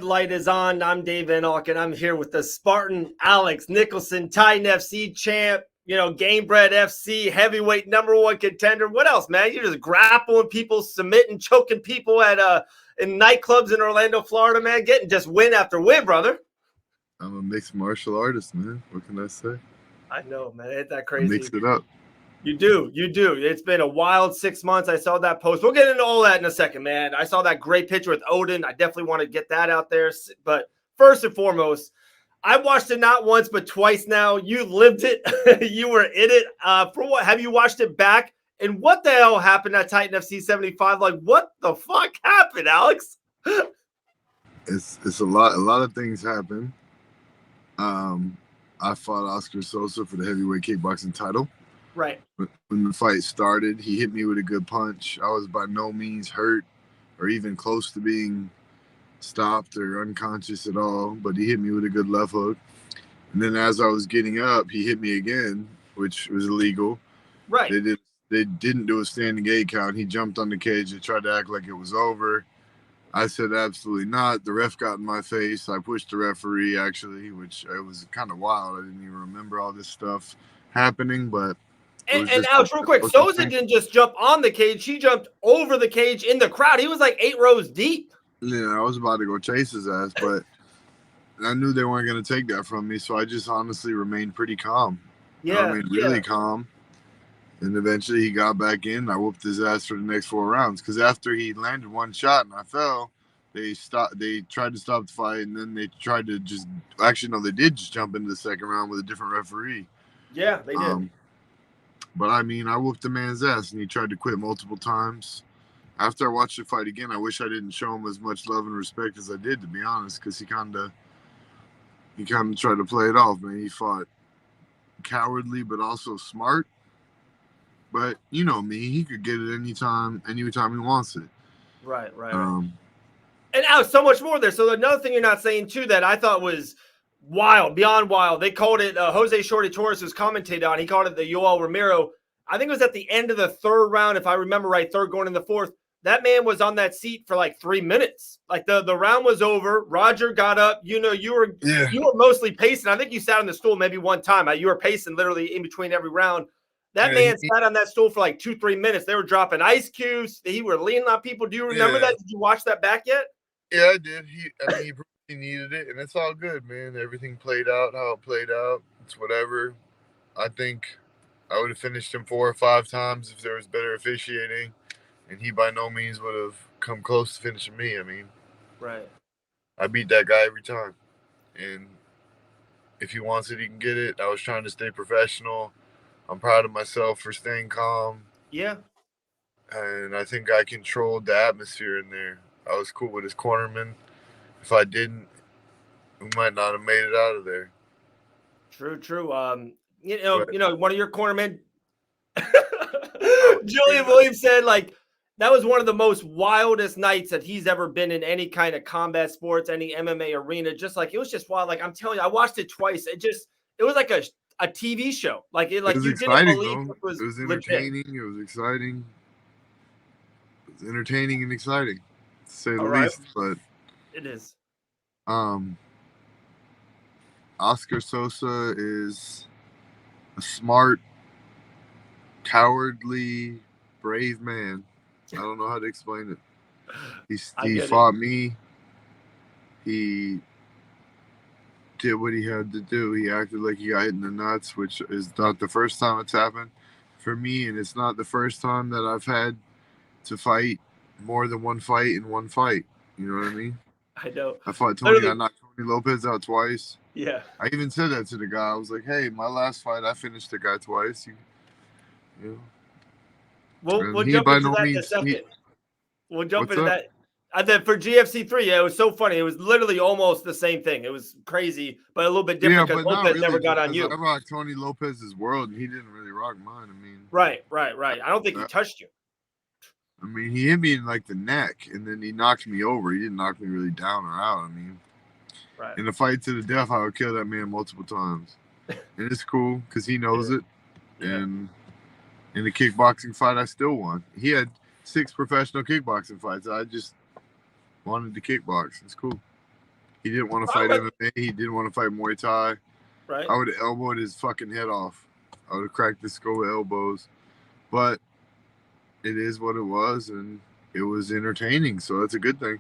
Spotlight is on. I'm Dave Van Alk, and I'm here with the Spartan Alex Nicholson, Titan FC champ, Gamebred FC, heavyweight #1 contender. What else, man? You're just grappling people, submitting, choking people at in nightclubs in Orlando, Florida, man. Getting just win after win, brother. I'm a mixed martial artist, man. What can I say? I know, man. Ain't that I crazy? mix it up. You do. It's been a wild 6 months. I saw that post. We'll get into all that in a second, man. I saw that great picture with Odin. I definitely want to get that out there. But first and foremost, I watched it not once but twice now. You lived it. You were in it. For what? Have you watched it back? And what the hell happened at Titan FC 75? Like, what the fuck happened, Alex? It's a lot of things happen. I fought Oscar Sosa for the heavyweight kickboxing title. Right. When the fight started, he hit me with a good punch. I was by no means hurt or even close to being stopped or unconscious at all, but he hit me with a good left hook. And then as I was getting up, he hit me again, which was illegal. Right. They didn't do a standing 8 count. He jumped on the cage and tried to act like it was over. I said absolutely not. The ref got in my face. I pushed the referee, actually, which it was kind of wild. I didn't even remember all this stuff happening, but and Alex, real quick, Sosa didn't just jump on the cage. He jumped over the cage in the crowd. He was like 8 rows deep. Yeah, I was about to go chase his ass, but I knew they weren't going to take that from me, so I just honestly remained pretty calm. Yeah, I mean, really calm. And eventually he got back in. I whooped his ass for the next 4 rounds because after he landed one shot and I fell, they tried to stop the fight, and then they tried to they did just jump into the second round with a different referee. Yeah, they did. But I mean, I whooped the man's ass, and he tried to quit multiple times. After I watched the fight again, I wish I didn't show him as much love and respect as I did, to be honest, because he kind of tried to play it off, man. He fought cowardly, but also smart. But you know me, he could get it anytime he wants it. Right. And Alex, so much more there. So another thing you're not saying too that I thought was wild, beyond wild. They called it Jose Shorty Torres, who's commentated on. He called it the Yoel Romero. I think it was at the end of the 3rd round, if I remember right, 3rd going in the 4th. That man was on that seat for like 3 minutes. Like the round was over. Roger got up. You were mostly pacing. I think you sat on the stool maybe one time. You were pacing literally in between every round. That man sat on that stool for like 2-3 minutes. They were dropping ice cubes. He were leaning on people. Do you remember that? Did you watch that back yet? Yeah, I did. He needed it, and it's all good, man. Everything played out how it played out. It's whatever. I think I would have finished him 4 or 5 times if there was better officiating, and he by no means would have come close to finishing me. I mean, right. I beat that guy every time, and if he wants it, he can get it. I was trying to stay professional. I'm proud of myself for staying calm. Yeah. And I think I controlled the atmosphere in there. I was cool with his cornerman. If I didn't, we might not have made it out of there. True. One of your cornermen, Julian Williams said, like, that was one of the most wildest nights that he's ever been in any kind of combat sports, any MMA arena. Just like, it was just wild. Like, I'm telling you, I watched it twice. It was like a TV show. Like, it was you exciting, didn't believe it was entertaining. Legit. It was exciting. It was entertaining and exciting, to say the least. But it is. Oscar Sosa is a smart, cowardly, brave man. I don't know how to explain it. He fought me. He did what he had to do. He acted like he got hit in the nuts, which is not the first time it's happened for me, and it's not the first time that I've had to fight more than one fight in one fight. You know what I mean? I know. I fought Tony. I knocked Tony Lopez out twice. Yeah. I even said that to the guy. I was like, "Hey, my last fight, I finished the guy twice." You know. We'll jump into that in a second. We'll jump into that. And then for GFC 3, it was so funny. It was literally almost the same thing. It was crazy, but a little bit different because Lopez really, never got on you. I rocked Tony Lopez's world, and he didn't really rock mine. I mean, right. I don't think he touched you. I mean, he hit me in like the neck, and then he knocked me over. He didn't knock me really down or out. I mean, in the fight to the death, I would kill that man multiple times, and it's cool because he knows it. And in the kickboxing fight, I still won. He had 6 professional kickboxing fights. I just wanted to kickbox. It's cool. He didn't want to fight MMA. He didn't want to fight Muay Thai. Right. I would have elbowed his fucking head off. I would have cracked his skull with elbows. But it is what it was, and it was entertaining, so that's a good thing.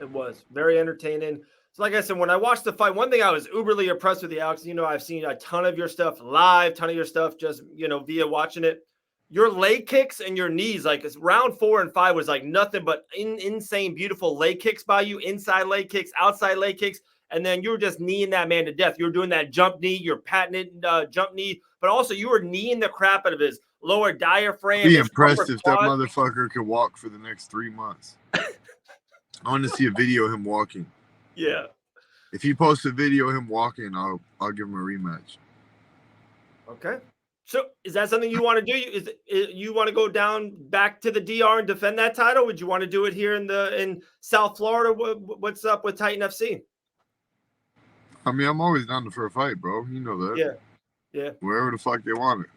It was very entertaining. So like I said, when I watched the fight, one thing I was uberly impressed with you, Alex, I've seen a ton of your stuff live, ton of your stuff just, via watching it. Your leg kicks and your knees, like round 4 and 5 was like nothing but insane, beautiful leg kicks by you, inside leg kicks, outside leg kicks. And then you were just kneeing that man to death. You were doing that jump knee, your patented jump knee, but also you were kneeing the crap out of his lower diaphragm. Be impressed if that motherfucker could walk for the next 3 months. I want to see a video of him walking. Yeah. If he posts a video of him walking, I'll give him a rematch. Okay. So is that something you want to do? You want to go down back to the DR and defend that title? Would you want to do it here in South Florida? What's up with Titan FC? I mean, I'm always down for a fight, bro. You know that. Yeah. Yeah. Wherever the fuck they want it.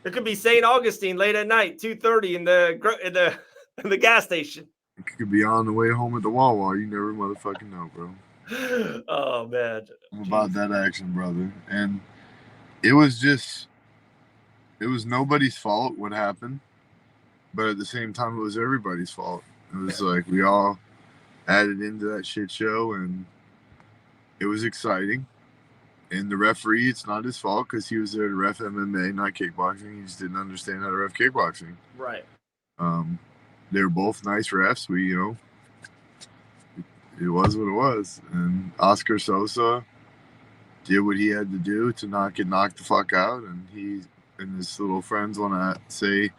It could be St. Augustine late at night, 2:30 in the gas station. It could be on the way home at the Wawa. You never motherfucking know, bro. Oh man. I'm about that action, brother. And it was nobody's fault what happened, but at the same time, it was everybody's fault. It was like we all added into that shit show, and it was exciting. And the referee, it's not his fault because he was there to ref MMA, not kickboxing. He just didn't understand how to ref kickboxing. Right. They were both nice refs. It was what it was. And Oscar Sosa did what he had to do to not get knocked the fuck out. And he and his little friends want to say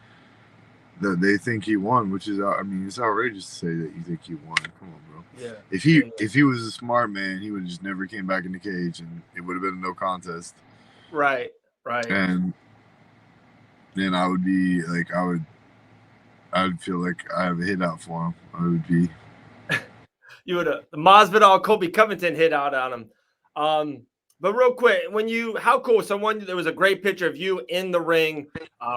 that they think he won, which is, I mean, it's outrageous to say that you think he won. Come on, bro. Yeah. If he was a smart man, he would have just never came back in the cage, and it would have been a no contest. Right. Right. And then I would be like, I would feel like I have a hit out for him. I would be. You would have the Masvidal Colby Covington hit out on him. But real quick, how cool! There was a great picture of you in the ring.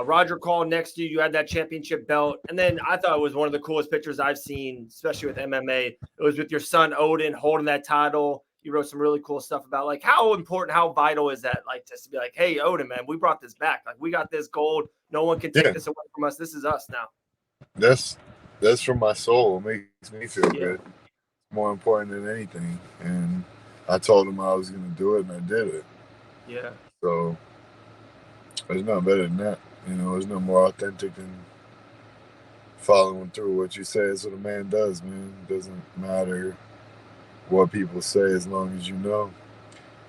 Roger called next to you. You had that championship belt, and then I thought it was one of the coolest pictures I've seen, especially with MMA. It was with your son Odin holding that title. You wrote some really cool stuff about like how important, how vital is that? Like just to be like, hey, Odin, man, we brought this back. Like we got this gold. No one can take this away from us. This is us now. That's from my soul. It makes me feel good. More important than anything, and I told him I was going to do it, and I did it. Yeah. So there's nothing better than that. There's no more authentic than following through what you say. Is what a man does, man. It doesn't matter what people say as long as you know.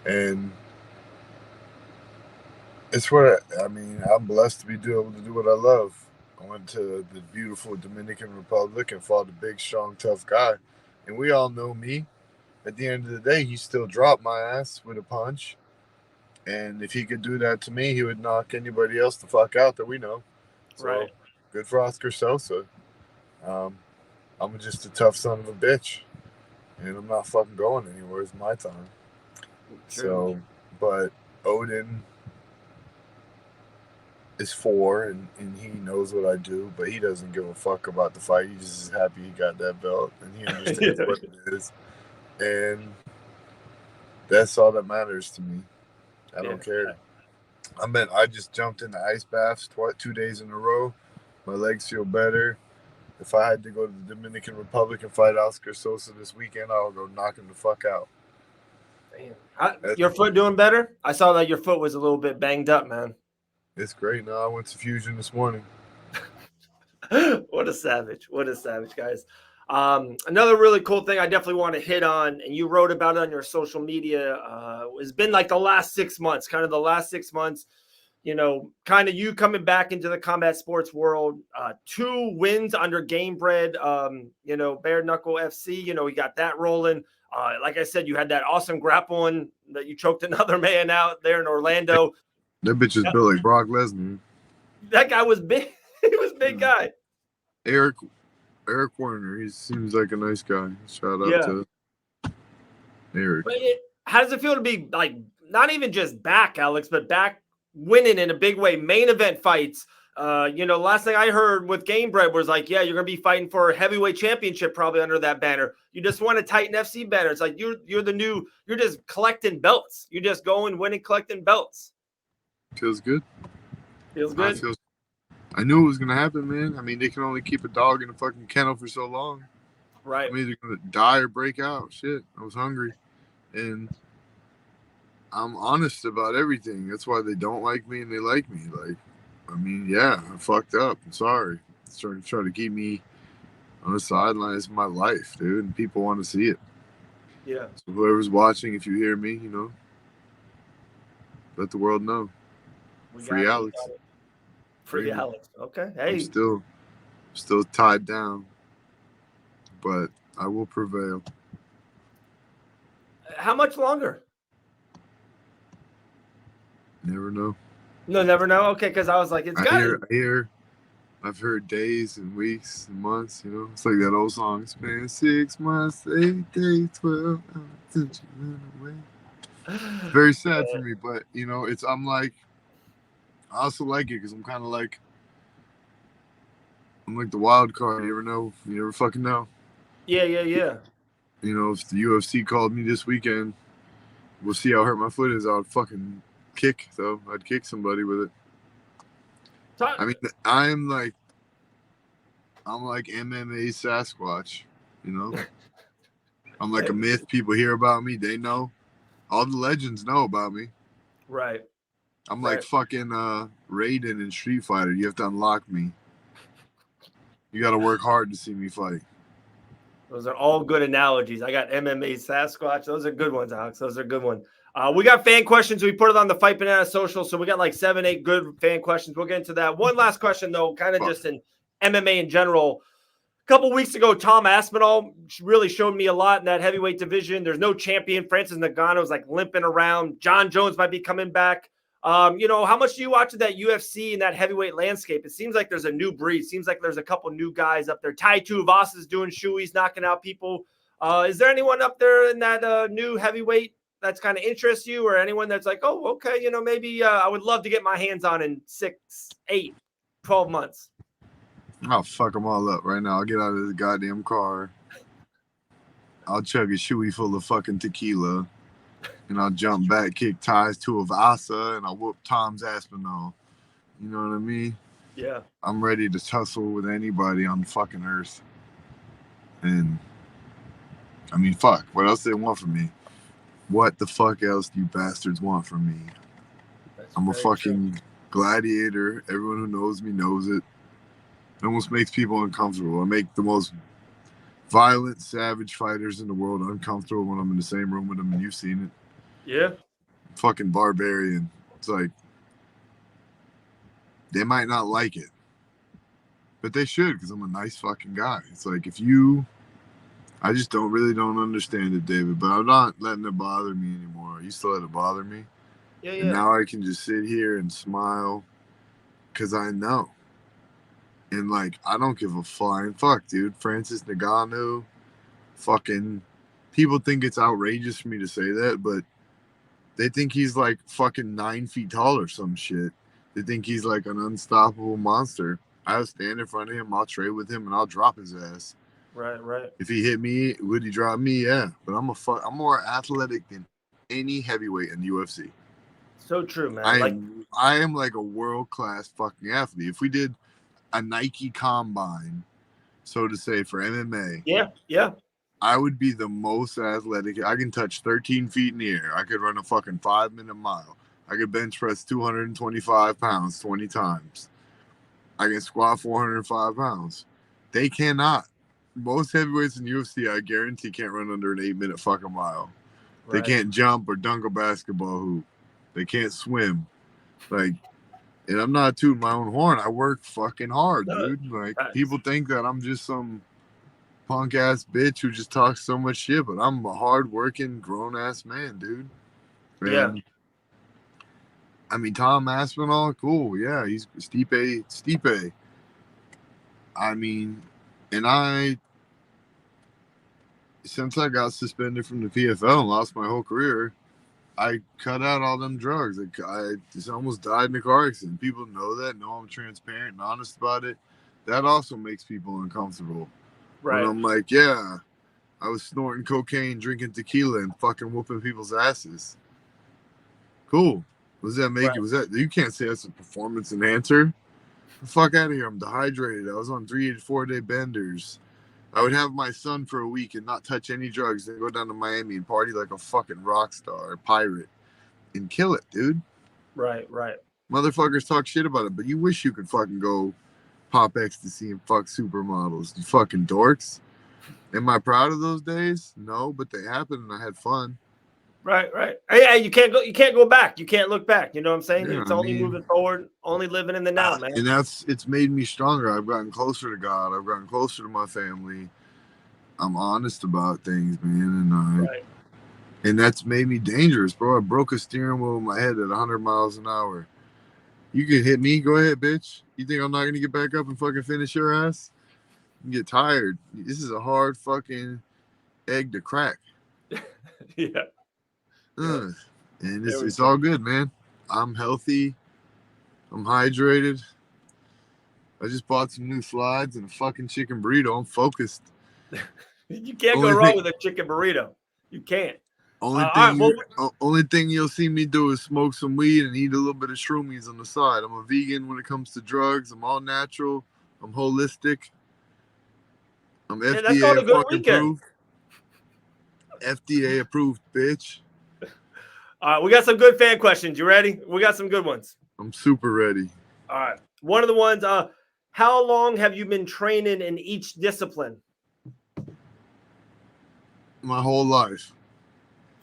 And it's what I'm blessed to be able to do what I love. I went to the beautiful Dominican Republic and fought a big, strong, tough guy. And we all know me. At the end of the day, he still dropped my ass with a punch. And if he could do that to me, he would knock anybody else the fuck out that we know. So, right. Good for Oscar Sosa. I'm just a tough son of a bitch. And I'm not fucking going anywhere. It's my time. True. So, but Odin is 4, and he knows what I do, but he doesn't give a fuck about the fight. He's just happy he got that belt, and he understands what it is. And that's all that matters to me. I don't care. I just jumped in the ice baths 2 days in a row. My legs feel better. If I had to go to the Dominican Republic and fight Oscar Sosa this weekend, I'll go knock him the fuck out. Damn. Your foot doing better? I saw that your foot was a little bit banged up, man. It's great now. I went to Fusion this morning. What a savage, guys. Another really cool thing I definitely want to hit on, and you wrote about it on your social media, has been like the last 6 months, kind of kind of you coming back into the combat sports world, 2 wins under Gamebred, Bare Knuckle FC, we got that rolling. Like I said, you had that awesome grappling that you choked another man out there in Orlando. That bitch is built like Brock Lesnar. That guy was big. He was a big guy. Eric Warner. He seems like a nice guy. Shout out to Eric. But how does it feel to be like not even just back, Alex, but back winning in a big way, main event fights, Last thing I heard with Game Bread was like, yeah, you're gonna be fighting for a heavyweight championship probably under that banner. You just want a Titan FC banner. It's like you're just collecting belts. You're just going, winning, collecting belts. Feels good. Feels good. I knew it was gonna happen, man. I mean, they can only keep a dog in a fucking kennel for so long. Right. I'm either gonna die or break out. Shit, I was hungry, and I'm honest about everything. That's why they don't like me and they like me. Like, I mean, yeah, I fucked up. I'm sorry. Trying to keep me on the sidelines of my life, dude, and people want to see it. Yeah. So whoever's watching, if you hear me, let the world know. Free Alex. Free Alex. Okay. Hey. I'm still tied down, but I will prevail. How much longer? Never know. No, never know. Okay, because I was like, it's got. I've heard days and weeks and months. It's like that old song. It's been 6 months, 8 days, 12 hours since you went away. It's very sad for me, but I'm like, I also like it because I'm kind of like, I'm like the wild card. You ever know? You never fucking know. Yeah. If the UFC called me this weekend, we'll see how hurt my foot is. I would fucking kick, though. I'd kick somebody with it. I mean, I'm like MMA Sasquatch, I'm like a myth. People hear about me. They know. All the legends know about me. Right. I'm like fucking Raiden in Street Fighter. You have to unlock me. You got to work hard to see me fight. Those are all good analogies. I got MMA Sasquatch. Those are good ones, Alex. Those are good ones. We got fan questions. We put it on the Fight Banana social. So we got like 7, 8 good fan questions. We'll get into that. One last question, though, kind of just in MMA in general. A couple weeks ago, Tom Aspinall really showed me a lot in that heavyweight division. There's no champion. Francis Ngannou's like limping around. John Jones might be coming back. How much do you watch of that UFC and that heavyweight landscape? It seems like there's a new breed. Seems like there's a couple new guys up there. Tai Tuivasa's doing shoeies, knocking out people. Is there anyone up there in that new heavyweight that's kind of interests you, or anyone that's like, oh, okay, maybe I would love to get my hands on in 6, 8, 12 months? I'll fuck them all up right now. I'll get out of this goddamn car. I'll chug a shoey full of fucking tequila. And I'll jump back, kick ties to Avasa, and I'll whoop Tom's Aspinall. You know what I mean? Yeah. I'm ready to tussle with anybody on the fucking earth. And, I mean, fuck. What else do they want from me? What the fuck else do you bastards want from me? I'm a fucking gladiator. Everyone who knows me knows it. It almost makes people uncomfortable. I make the most violent, savage fighters in the world uncomfortable when I'm in the same room with them, and you've seen it. Yeah. Fucking barbarian. It's like, they might not like it, but they should, because I'm a nice fucking guy. It's like, I just don't understand it, David, but I'm not letting it bother me anymore. I used to let it bother me. Yeah. And now I can just sit here and smile because I know. And like, I don't give a flying fuck, dude. Francis Ngannou, fucking, people think it's outrageous for me to say that, but they think he's like fucking 9 feet tall or some shit. They think he's like an unstoppable monster. I'll stand in front of him, I'll trade with him, and I'll drop his ass. Right. If he hit me, would he drop me? Yeah. But I'm more athletic than any heavyweight in the UFC. So true, man. I am like a world-class fucking athlete. If we did a Nike combine, so to say, for MMA. Yeah. I would be the most athletic. I can touch 13 feet in the air. I could run a fucking 5-minute mile. I could bench press 225 pounds 20 times. I can squat 405 pounds. They cannot. Most heavyweights in UFC, I guarantee, can't run under an 8-minute fucking mile. Right. They can't jump or dunk a basketball hoop. They can't swim. Like, and I'm not tooting my own horn. I work fucking hard, dude. Like, people think that I'm just some punk ass bitch who just talks so much shit, but I'm a hard working grown ass man, dude. And, yeah. I mean, Tom Aspinall, cool. Yeah, he's Stipe. I mean, and since I got suspended from the PFL and lost my whole career, I cut out all them drugs. I just almost died in a car accident. People know that, know I'm transparent and honest about it. That also makes people uncomfortable. Right. When I'm like, yeah, I was snorting cocaine, drinking tequila, and fucking whooping people's asses. Cool. What does that make you? Was that, you can't say that's a performance enhancer. The fuck out of here. I'm dehydrated. I was on 3 to 4 day benders. I would have my son for a week and not touch any drugs, then go down to Miami and party like a fucking rock star or pirate and kill it, dude. Right. Motherfuckers talk shit about it, but you wish you could fucking go pop ecstasy and fuck supermodels. You fucking dorks. Am I proud of those days? No, but they happened and I had fun. Right. Hey, you can't go back. You can't look back. You know what I'm saying? Yeah, It's only moving forward, only living in the now, man. And it's made me stronger. I've gotten closer to God. I've gotten closer to my family. I'm honest about things, man, and that's made me dangerous, bro. I broke a steering wheel in my head at 100 miles an hour. You can hit me, go ahead, bitch. You think I'm not gonna get back up and fucking finish your ass? You get tired. This is a hard fucking egg to crack. Yeah. And it's all good, man. I'm healthy. I'm hydrated. I just bought some new slides and a fucking chicken burrito. I'm focused. You can't go wrong with a chicken burrito. You can't. Only thing you'll see me do is smoke some weed and eat a little bit of shroomies on the side. I'm a vegan when it comes to drugs. I'm all natural. I'm holistic. I'm FDA fucking approved. FDA approved, bitch. All right, we got some good fan questions. You ready? We got some good ones. I'm super ready. All right. One of the ones, how long have you been training in each discipline? My whole life.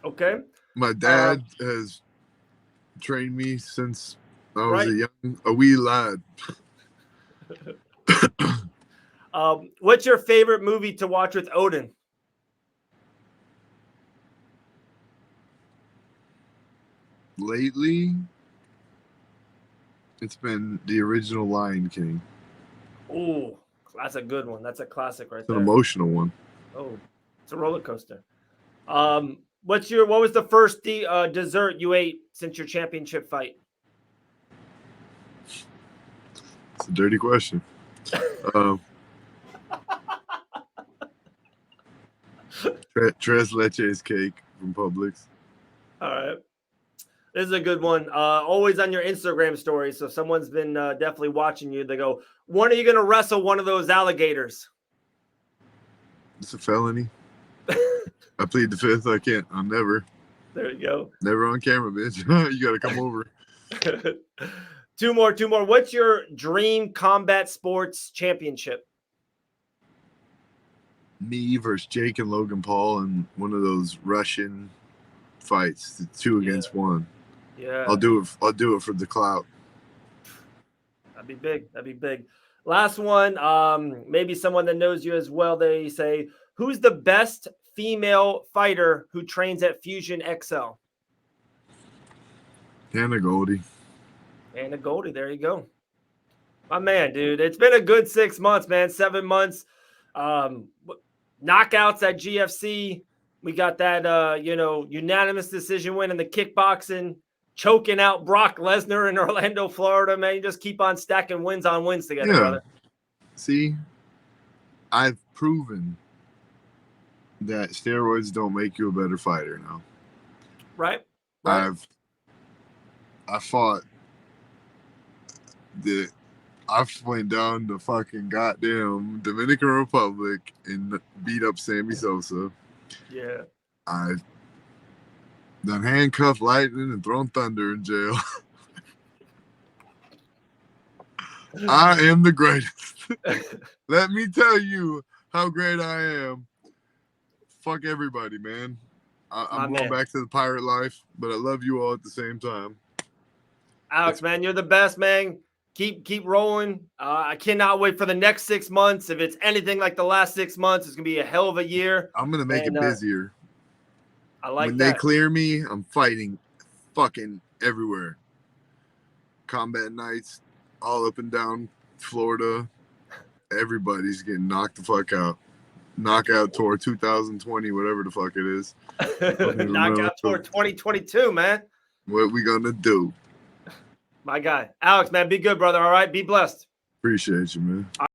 Okay. My dad has trained me since I was a wee lad. What's your favorite movie to watch with Odin? Lately, it's been the original Lion King. Oh, that's a good one. That's a classic right there. It's an emotional one. Oh, it's a roller coaster. What was the first dessert you ate since your championship fight? It's a dirty question. Tres leches cake from Publix. All right. This is a good one. Always on your Instagram story. So someone's been definitely watching you. They go, when are you going to wrestle one of those alligators? It's a felony. I plead the fifth. I can't. I'll never. There you go. Never on camera, bitch. You got to come over. Two more. What's your dream combat sports championship? Me versus Jake and Logan Paul in one of those Russian fights, the 2 against 1. Yeah. I'll do it for the clout. That'd be big. Last one. Maybe someone that knows you as well. They say, who's the best female fighter who trains at Fusion XL? Hannah Goldie. There you go. My man, dude. It's been a good 6 months, man. 7 months. Knockouts at GFC. We got that unanimous decision win in the kickboxing, choking out Brock Lesnar in Orlando, Florida, man. You just keep on stacking wins on wins together, brother. See, I've proven that steroids don't make you a better fighter now. Right. I fought I went down to fucking goddamn Dominican Republic and beat up Sammy Sosa. Yeah. I've done handcuffed lightning and thrown thunder in jail. I am the greatest. Let me tell you how great I am. Fuck everybody, man. I'm going back to the pirate life, but I love you all at the same time. Alex, man, you're the best, man. Keep rolling. I cannot wait for the next 6 months. If it's anything like the last 6 months, it's going to be a hell of a year. I'm going to make it busier. I like when that. When they clear me, I'm fighting fucking everywhere. Combat nights all up and down Florida. Everybody's getting knocked the fuck out. Knockout Tour 2020, whatever the fuck it is. Knockout Tour 2022, man. What we gonna do? My guy. Alex, man, be good, brother. All right? Be blessed. Appreciate you, man.